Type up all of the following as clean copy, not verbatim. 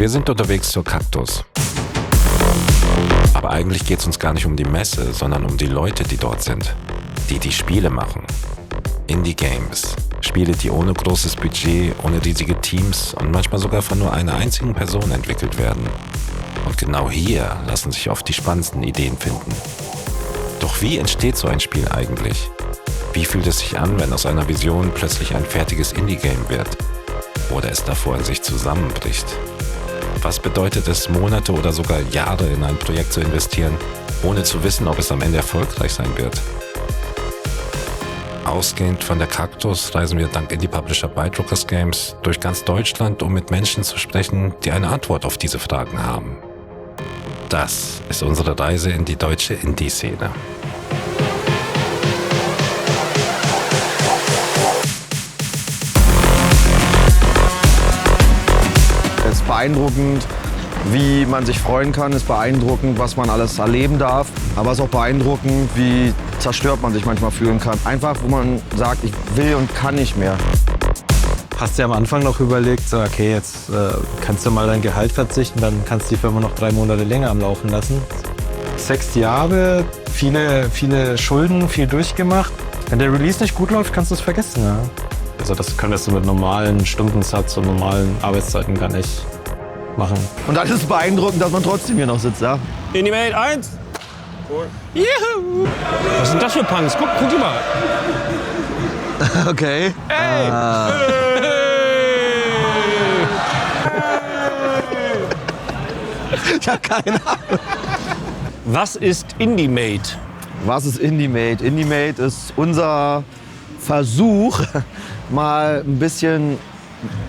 Wir sind unterwegs zur Kaktus. Aber eigentlich geht es uns gar nicht um die Messe, sondern um die Leute, die dort sind. Die Spiele machen. Indie-Games. Spiele, die ohne großes Budget, ohne riesige Teams und manchmal sogar von nur einer einzigen Person entwickelt werden. Und genau hier lassen sich oft die spannendsten Ideen finden. Doch wie entsteht so ein Spiel eigentlich? Wie fühlt es sich an, wenn aus einer Vision plötzlich ein fertiges Indie-Game wird? Oder es davor in sich zusammenbricht? Was bedeutet es, Monate oder sogar Jahre in ein Projekt zu investieren, ohne zu wissen, ob es am Ende erfolgreich sein wird? Ausgehend von der Kaktus reisen wir dank Indie-Publisher Beidruckers Games durch ganz Deutschland, um mit Menschen zu sprechen, die eine Antwort auf diese Fragen haben. Das ist unsere Reise in die deutsche Indie-Szene. Es ist beeindruckend, wie man sich freuen kann. Es ist beeindruckend, was man alles erleben darf. Aber es ist auch beeindruckend, wie zerstört man sich manchmal fühlen kann. Einfach, wo man sagt, ich will und kann nicht mehr. Hast du am Anfang noch überlegt, so, okay, jetzt kannst du mal dein Gehalt verzichten, dann kannst du die Firma noch 3 Monate länger am Laufen lassen. 6 Jahre, viele Schulden, viel durchgemacht. Wenn der Release nicht gut läuft, kannst du es vergessen. Ja. Also das könntest du mit normalen Stundensatz und normalen Arbeitszeiten gar nicht machen. Und dann ist es beeindruckend, dass man trotzdem hier noch sitzt, ja? Indie-Mate 1. Cool. Juhu. Was sind das für Punks? Guck die mal. Okay. Ey! Ich hab keine Ahnung. Was ist Indie-Mate? Was ist Indie-Mate? Indie-Mate ist unser Versuch, mal ein bisschen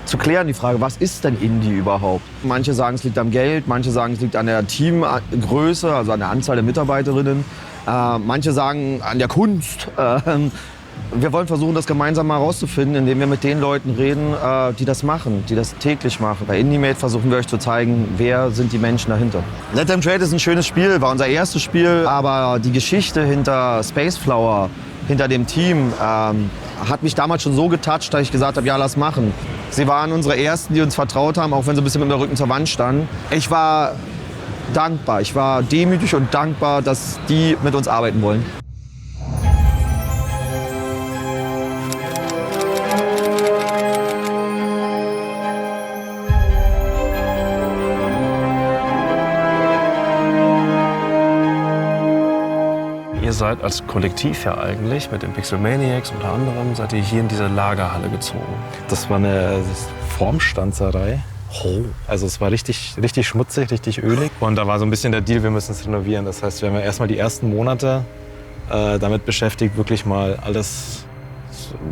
zu klären, die Frage, was ist denn Indie überhaupt? Manche sagen, es liegt am Geld, manche sagen, es liegt an der Teamgröße, also an der Anzahl der Mitarbeiterinnen. Manche sagen, an der Kunst. Wir wollen versuchen, das gemeinsam mal herauszufinden, indem wir mit den Leuten reden, die das machen, die das täglich machen. Bei Indie-Mate versuchen wir euch zu zeigen, wer sind die Menschen dahinter. Let Them Trade ist ein schönes Spiel, war unser erstes Spiel, aber die Geschichte hinter Spaceflower, hinter dem Team, hat mich damals schon so getoucht, dass ich gesagt habe, ja, lass machen. Sie waren unsere Ersten, die uns vertraut haben, auch wenn sie ein bisschen mit dem Rücken zur Wand standen. Ich war dankbar, ich war demütig und dankbar, dass die mit uns arbeiten wollen. Ihr seid als Kollektiv ja eigentlich mit den Pixelmaniacs unter anderem, seid ihr hier in diese Lagerhalle gezogen. Das war eine Formstanzerei. Oh. Also es war richtig schmutzig, richtig ölig. Und da war so ein bisschen der Deal, wir müssen es renovieren. Das heißt, wir haben ja erstmal die ersten Monate damit beschäftigt, wirklich mal alles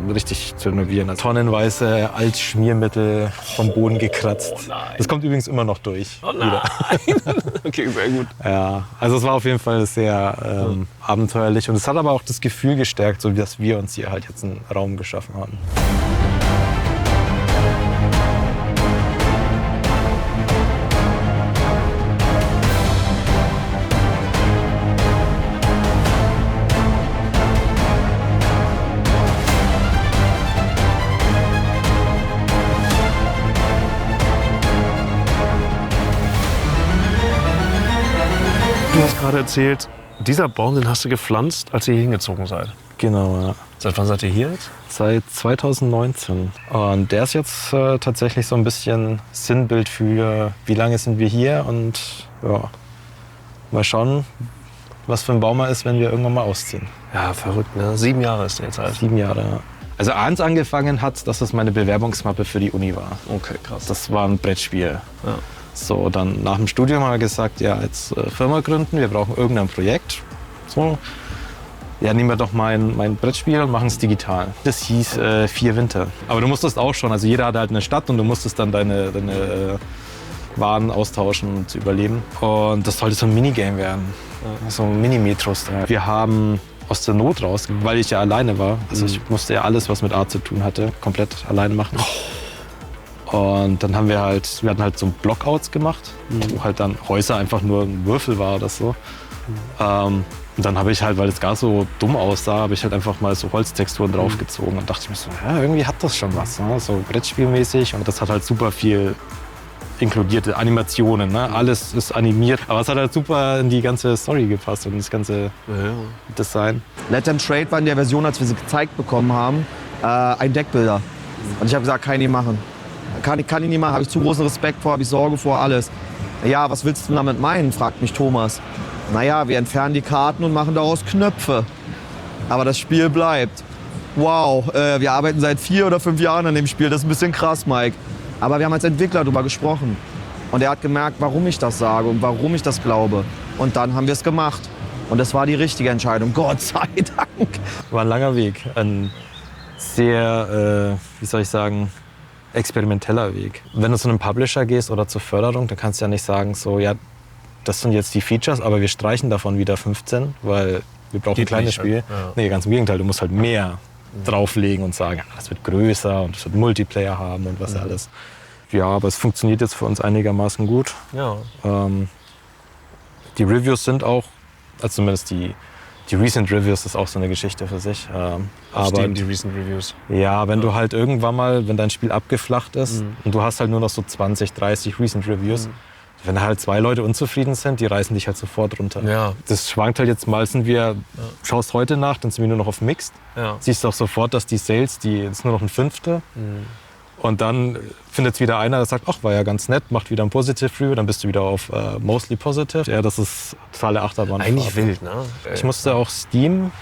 richtig zu renovieren. Tonnenweise Altschmiermittel vom Boden gekratzt. Oh nein. Das kommt übrigens immer noch durch. Oh nein. Okay, sehr gut. Ja, also es war auf jeden Fall sehr abenteuerlich. Und es hat aber auch das Gefühl gestärkt, so dass wir uns hier halt jetzt einen Raum geschaffen haben. Du hast gerade erzählt, dieser Baum, den hast du gepflanzt, als ihr hier hingezogen seid. Genau, ja. Seit wann seid ihr hier jetzt? Seit 2019. Und der ist jetzt tatsächlich so ein bisschen Sinnbild für, wie lange sind wir hier und ja, mal schauen, was für ein Baum er ist, wenn wir irgendwann mal ausziehen. Ja, verrückt, ne? 7 Jahre ist der jetzt alt. 7 Jahre, ja. Also eins angefangen hat, dass das meine Bewerbungsmappe für die Uni war. Okay, krass. Das war ein Brettspiel. Ja. So, dann nach dem Studium haben wir gesagt, ja, jetzt Firma gründen, wir brauchen irgendein Projekt. So, ja, nehmen wir doch mein Brettspiel und machen es digital. Das hieß 4 Winter. Aber du musstest auch schon, also jeder hatte halt eine Stadt und du musstest dann deine Waren austauschen und überleben. Und das sollte so ein Minigame werden, so ein Mini-Metros. Wir haben aus der Not raus, weil ich ja alleine war, also ich musste ja alles, was mit Art zu tun hatte, komplett alleine machen. Und dann haben wir hatten halt so Blockouts gemacht, wo halt dann Häuser einfach nur ein Würfel war oder so. Und dann habe ich halt, weil es gar so dumm aussah, habe ich halt einfach mal so Holztexturen draufgezogen und dachte mir so, ja, irgendwie hat das schon was, ne? So Brettspielmäßig. Und das hat halt super viel inkludierte Animationen, ne? Alles ist animiert. Aber es hat halt super in die ganze Story gepasst und das ganze Design. Let Them Trade war in der Version, als wir sie gezeigt bekommen haben, ein Deckbilder. Und ich habe gesagt, kann ich nicht machen. Kann ich nicht machen, habe ich zu großen Respekt vor, habe ich Sorge vor, alles. Ja, was willst du damit meinen, fragt mich Thomas. Naja, wir entfernen die Karten und machen daraus Knöpfe. Aber das Spiel bleibt. Wow, wir arbeiten seit 4 oder 5 Jahren an dem Spiel, das ist ein bisschen krass, Mike. Aber wir haben als Entwickler darüber gesprochen. Und er hat gemerkt, warum ich das sage und warum ich das glaube. Und dann haben wir es gemacht. Und das war die richtige Entscheidung, Gott sei Dank. War ein langer Weg, ein sehr, wie soll ich sagen, experimenteller Weg. Wenn du zu einem Publisher gehst oder zur Förderung, dann kannst du ja nicht sagen, so, ja, das sind jetzt die Features, aber wir streichen davon wieder 15, weil wir brauchen ein kleines Spiel. Ja. Nee, ganz im Gegenteil, du musst halt mehr drauflegen und sagen, das wird größer und es wird Multiplayer haben und was alles. Ja, aber es funktioniert jetzt für uns einigermaßen gut. Ja. Die Reviews sind auch, also zumindest die Recent Reviews ist auch so eine Geschichte für sich. Aber Steam, die Recent Reviews. Ja, wenn du halt irgendwann mal, wenn dein Spiel abgeflacht ist und du hast halt nur noch so 20, 30 Recent Reviews, wenn halt 2 Leute unzufrieden sind, die reißen dich halt sofort runter. Ja. Das schwankt halt jetzt mal, schaust heute nach, dann sind wir nur noch auf Mixed. Ja. Siehst auch sofort, dass die Sales, die ist nur noch ein Fünftel. Und dann findet es wieder einer, der sagt, ach, war ja ganz nett, macht wieder ein Positive Review, dann bist du wieder auf Mostly Positive. Ja, das ist totale Achterbahn. Eigentlich wild, ne? Ich musste auch Steam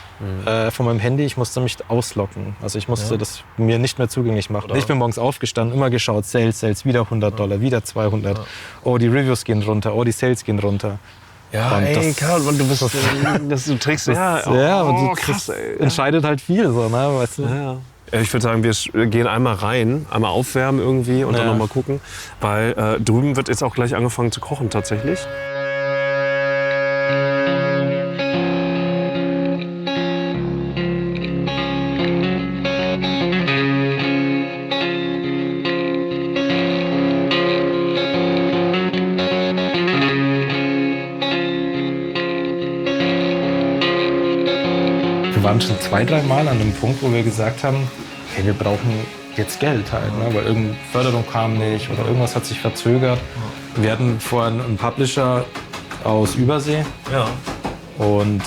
von meinem Handy, ich musste mich ausloggen. Also ich musste das mir nicht mehr zugänglich machen. Oder? Ich bin morgens aufgestanden, immer geschaut, Sales, wieder $100, wieder 200. Oh, die Reviews gehen runter, oh, die Sales gehen runter. Ja, und ey, Karl, du bist, du trägst das. Ja, und krass, das entscheidet halt viel, so, ne, weißt du? Ja. Ich würde sagen, wir gehen einmal rein, einmal aufwärmen irgendwie und dann noch mal gucken. Weil drüben wird jetzt auch gleich angefangen zu kochen tatsächlich. Wir waren schon 2, 3 Mal an dem Punkt, wo wir gesagt haben, okay, wir brauchen jetzt Geld halt, ne? Weil irgendeine Förderung kam nicht oder irgendwas hat sich verzögert. Wir hatten vorhin einen Publisher aus Übersee und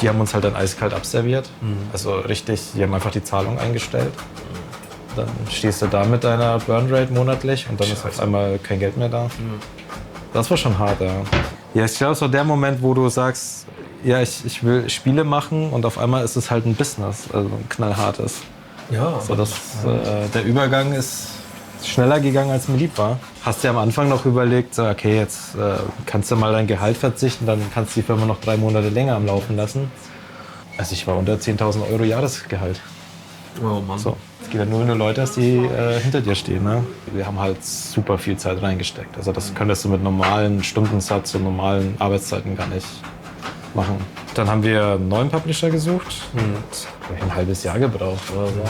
die haben uns halt dann eiskalt abserviert. Also richtig, die haben einfach die Zahlung eingestellt. Dann stehst du da mit deiner Burnrate monatlich und dann ist auf einmal kein Geld mehr da. Das war schon hart, ja. Ja, ich glaube, es war der Moment, wo du sagst, ja, ich will Spiele machen und auf einmal ist es halt ein Business, also ein knallhartes. Ja. So, der Übergang ist schneller gegangen, als mir lieb war. Hast du ja am Anfang noch überlegt, so, okay, jetzt kannst du mal dein Gehalt verzichten, dann kannst du die Firma noch 3 Monate länger am Laufen lassen. Also ich war unter 10.000 € Jahresgehalt. Oh Mann. So. Es geht ja nur, wenn du Leute hast, die hinter dir stehen. Ne? Wir haben halt super viel Zeit reingesteckt. Also das könntest du mit normalen Stundensatz und normalen Arbeitszeiten gar nicht machen. Dann haben wir einen neuen Publisher gesucht und ein halbes Jahr gebraucht oder so.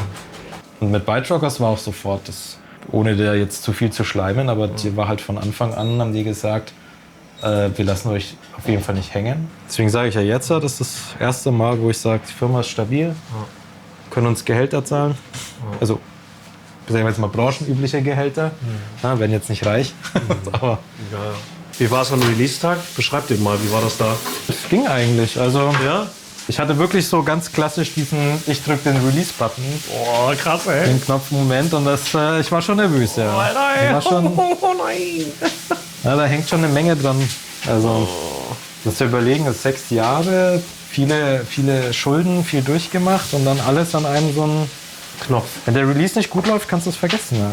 Und mit Bytrockers war auch sofort das, ohne da jetzt zu viel zu schleimen, aber die war halt von Anfang an, haben die gesagt, wir lassen euch auf jeden Fall nicht hängen. Deswegen sage ich ja jetzt, das ist das erste Mal, wo ich sage, die Firma ist stabil, können uns Gehälter zahlen. Also, sagen wir jetzt mal branchenübliche Gehälter, ja, werden jetzt nicht reich. Aber wie war es am Release-Tag? Beschreib dir mal, wie war das da? es ging eigentlich. Also, Ja? ich hatte wirklich so ganz klassisch diesen, ich drück den Release-Button, Oh, krass, ey. den Knopf-Moment und das, ich war schon nervös, ja. Alter, War schon, oh nein. ja, da hängt schon eine Menge dran. Also, musst du überlegen, das ist 6 Jahre, viele Schulden, viel durchgemacht und dann alles an einem so einen Knopf. Wenn der Release nicht gut läuft, kannst du es vergessen, ja.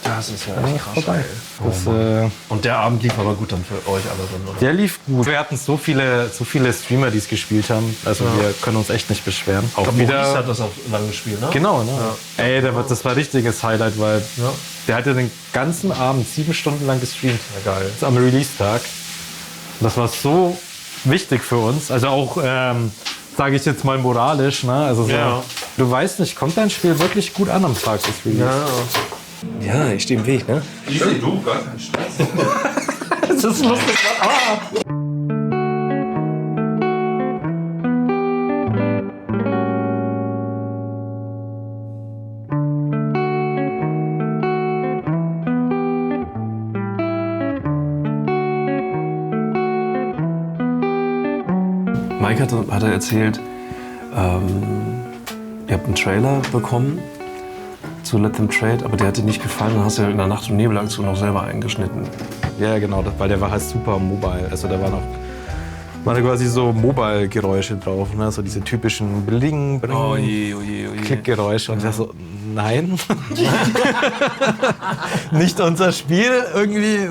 Das ist ja Dann echt krass, vorbei. ey. Das, Und der Abend lief aber gut dann für euch alle dann, oder? der lief gut. Wir hatten so viele Streamer, die es gespielt haben. Also wir können uns echt nicht beschweren. Auch Maurice hat das auch lange gespielt, ne? Genau, ne? Ja. Ey, das war ein richtiges Highlight, weil Ja. der hatte den ganzen Abend 7 Stunden lang gestreamt. Ja, geil. Das ist am Release-Tag. Das war so wichtig für uns. Also auch, sage ich jetzt mal moralisch. Ne? Also so, Ja. du weißt nicht, kommt dein Spiel wirklich gut an am Tag des Release? Ja, ich stehe im Weg, ne? Easy, du, gar kein Stress. Das ist lustig. Mike hatte erzählt, ihr habt einen Trailer bekommen zu Let Them Trade, aber der hat dir nicht gefallen. Dann hast du ja in der Nacht- und Nebelaktion noch selber eingeschnitten. Ja, genau, weil der war halt super mobile. Also da waren quasi so Mobile-Geräusche drauf, ne? So diese typischen Bling, Oh je. Klickgeräusche. Und ich so, nein. Nicht unser Spiel irgendwie.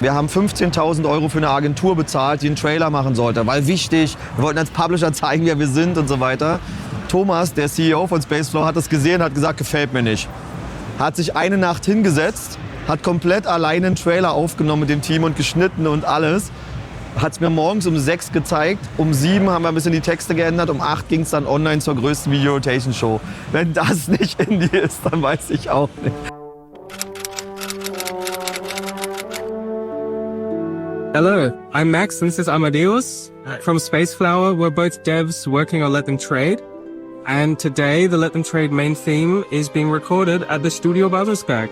Wir haben 15.000 € für eine Agentur bezahlt, die einen Trailer machen sollte. Weil wichtig, wir wollten als Publisher zeigen, wer wir sind und so weiter. Thomas, der CEO von Spaceflow, hat das gesehen, hat gesagt, gefällt mir nicht. Hat sich eine Nacht hingesetzt, hat komplett alleine einen Trailer aufgenommen mit dem Team und geschnitten und alles. Hat es mir morgens um 6 gezeigt, um 7 haben wir ein bisschen die Texte geändert, um 8 ging es dann online zur größten Video-Rotation-Show. Wenn das nicht Indie ist, dann weiß ich auch nicht. Hello, I'm Max and this is Amadeus from Spaceflower. We're both devs working on Let Them Trade. And today the Let Them Trade main theme is being recorded at the Studio Babelsberg.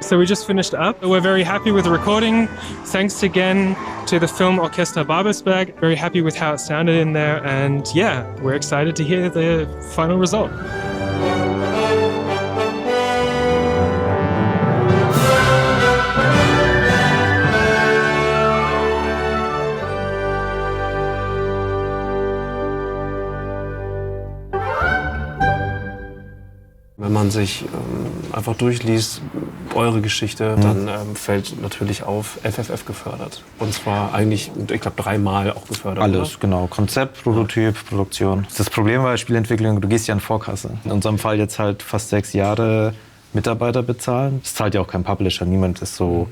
So we just finished up. We're very happy with the recording. Thanks again to the Film Orchester Babelsberg. Very happy with how it sounded in there. And yeah, we're excited to hear the final result. Wenn man sich einfach durchliest, eure Geschichte, dann fällt natürlich auf, FFF gefördert. Und zwar eigentlich, ich glaube, 3-mal auch gefördert. Alles, oder? genau. Konzept, Prototyp, Produktion. Das Problem bei Spielentwicklung, du gehst ja in Vorkasse. In unserem Fall jetzt halt fast 6 Jahre Mitarbeiter bezahlen. Das zahlt ja auch kein Publisher, niemand ist so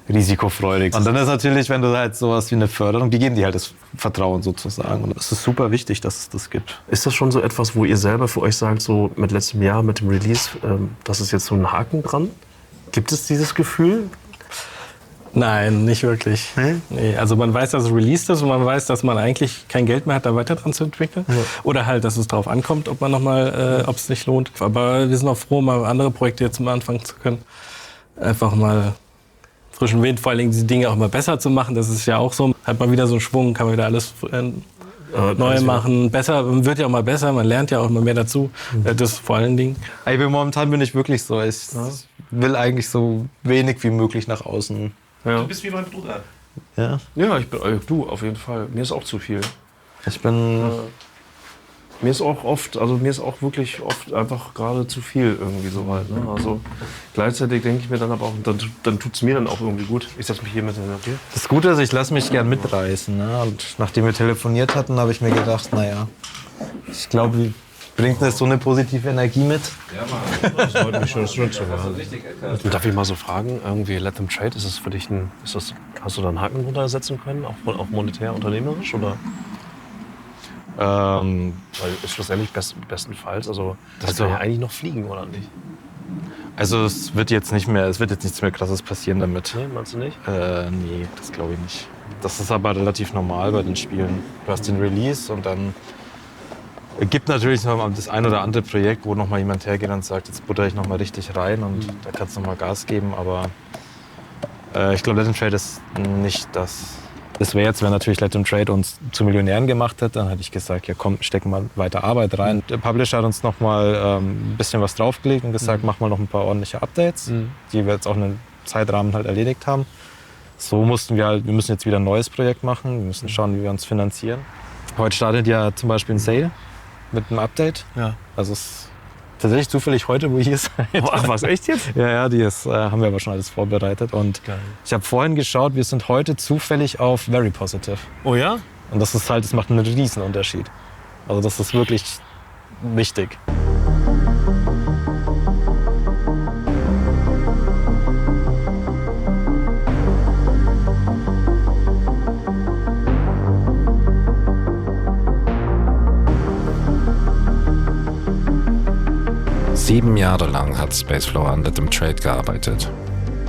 risikofreudig. Und dann ist natürlich, wenn du halt sowas wie eine Förderung, die geben dir halt das Vertrauen sozusagen. Und es ist super wichtig, dass es das gibt. Ist das schon so etwas, wo ihr selber für euch sagt, so mit letztem Jahr, mit dem Release, das ist jetzt so ein Haken dran? Gibt es dieses Gefühl? Nein, nicht wirklich. Nee, also man weiß, dass es released ist und man weiß, dass man eigentlich kein Geld mehr hat, da weiter dran zu entwickeln. Ja. Oder halt, dass es darauf ankommt, ob man ob es sich lohnt. Aber wir sind auch froh, mal andere Projekte jetzt mal anfangen zu können. Einfach mal frischen Wind, vor allen Dingen die Dinge auch mal besser zu machen. Das ist ja auch so. Hat man wieder so einen Schwung, kann man wieder alles neu machen. Besser, man wird ja auch mal besser, man lernt ja auch immer mehr dazu. Das vor allen Dingen. Momentan bin ich wirklich so. Ich will eigentlich so wenig wie möglich nach außen. Ja. Du bist wie mein Bruder. Ja, Ja, du auf jeden Fall. Mir ist auch zu viel. ich bin... Mir ist auch wirklich oft einfach gerade zu viel irgendwie so weit. Ne? Also gleichzeitig denke ich mir dann aber auch, dann tut es mir dann auch irgendwie gut. Ich setze mich hier mit in der Tür. Das Gute ist, ich lasse mich gern mitreißen. Ne? Und nachdem wir telefoniert hatten, habe ich mir gedacht, naja, ich glaube, bringt das so eine positive Energie mit. Ja, das freut mich schon zu hören. Darf ich mal so fragen, irgendwie Let Them Trade, ist es für dich hast du da einen Haken drunter setzen können, auch monetär, unternehmerisch, oder? Weil schlussendlich bestenfalls, also das soll ja eigentlich noch fliegen, oder nicht? Also es wird jetzt nichts mehr Krasses passieren damit. Nee, meinst du nicht? Nee, das glaube ich nicht. Das ist aber relativ normal bei den Spielen. Du hast den Release und dann gibt natürlich noch mal das ein oder andere Projekt, wo noch mal jemand hergeht und sagt, jetzt butter ich noch mal richtig rein und da kannst du noch mal Gas geben. Aber ich glaube, Let Them Trade ist nicht das. Das wäre jetzt, wenn natürlich Let Them Trade uns zu Millionären gemacht hätte, dann hätte ich gesagt, ja komm, stecken wir weiter Arbeit rein. Der Publisher hat uns noch mal ein bisschen was draufgelegt und gesagt, mach mal noch ein paar ordentliche Updates, die wir jetzt auch in einem Zeitrahmen halt erledigt haben. So mussten wir müssen jetzt wieder ein neues Projekt machen, wir müssen schauen, wie wir uns finanzieren. Heute startet ja zum Beispiel ein Sale mit einem Update. Ja. Also es ist tatsächlich zufällig heute, wo ihr seid. Ach was, echt jetzt? Ja, haben wir aber schon alles vorbereitet. Und Geil. ich habe vorhin geschaut, wir sind heute zufällig auf Very Positive. Oh ja? Und das macht einen riesen Unterschied. Also das ist wirklich wichtig. Sieben Jahre lang hat Spaceflower an Let Them Trade gearbeitet.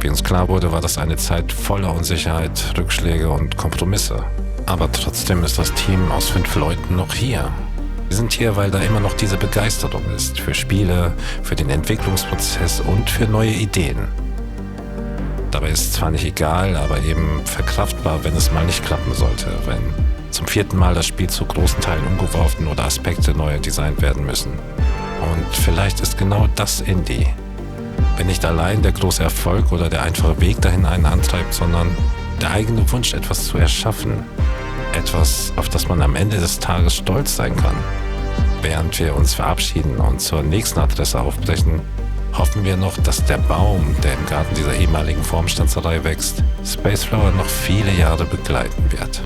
Wie uns klar wurde, war das eine Zeit voller Unsicherheit, Rückschläge und Kompromisse. Aber trotzdem ist das Team aus 5 Leuten noch hier. Wir sind hier, weil da immer noch diese Begeisterung ist für Spiele, für den Entwicklungsprozess und für neue Ideen. Dabei ist zwar nicht egal, aber eben verkraftbar, wenn es mal nicht klappen sollte, wenn zum 4. Mal das Spiel zu großen Teilen umgeworfen oder Aspekte neu designt werden müssen. Und vielleicht ist genau das Indie. Wenn nicht allein der große Erfolg oder der einfache Weg dahin einen antreibt, sondern der eigene Wunsch, etwas zu erschaffen. Etwas, auf das man am Ende des Tages stolz sein kann. Während wir uns verabschieden und zur nächsten Adresse aufbrechen, hoffen wir noch, dass der Baum, der im Garten dieser ehemaligen Formstanzerei wächst, Spaceflower noch viele Jahre begleiten wird.